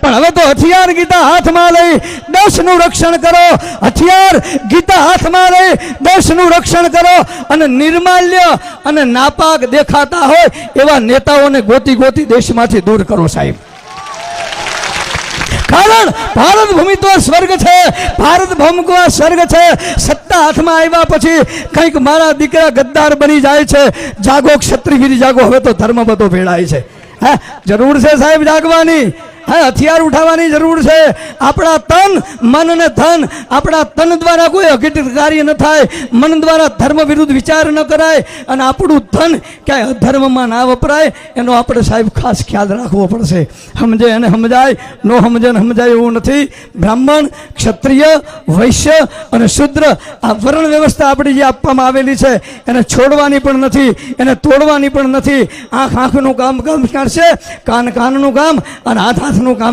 પણ હવે તો હથિયાર ગીતા હાથમાં લઈ દેશનું રક્ષણ કરો, હથિયાર ગીતા હાથમાં લઈ દેશનું રક્ષણ કરો અને નિર્માલ્ય અને નાપાક દેખાતા હોય એવા નેતાઓને ગોતી ગોતી દેશમાંથી દૂર કરો સાહેબ. કારણ ભારત ભૂમિ તો સ્વર્ગ છે, ભારત ભૂમિ તો સ્વર્ગ છે. સત્તા હાથમાં આવ્યા પછી કંઈક મારા દીકરા ગદ્દાર બની જાય છે. જાગો ક્ષત્રિય જાગો, હવે તો ધર્મ બધો ભેળાય છે. હા, જરૂર છે સાહેબ જાગવાની. હા, હથિયાર ઉઠાવવાની જરૂર છે. આપણા તન મન અને ધન, આપણા તન દ્વારા કોઈ અઘટિત કાર્ય ન થાય, મન દ્વારા ધર્મ વિરુદ્ધ વિચાર ન કરાય અને આપણું ધન ક્યાંય અધર્મમાં ના વપરાય એનો આપણે સાહેબ ખાસ ખ્યાલ રાખવો પડશે. સમજે એને સમજાય, ન સમજે ને સમજાય એવું નથી. બ્રાહ્મણ, ક્ષત્રિય, વૈશ્ય અને શુદ્ર આ વર્ણ વ્યવસ્થા આપણી જે આપવામાં આવેલી છે એને છોડવાની પણ નથી, એને તોડવાની પણ નથી. આંખ આંખનું કામ કામ કાઢશે, કાન કાનનું કામ અને હાથ હાથનું કામ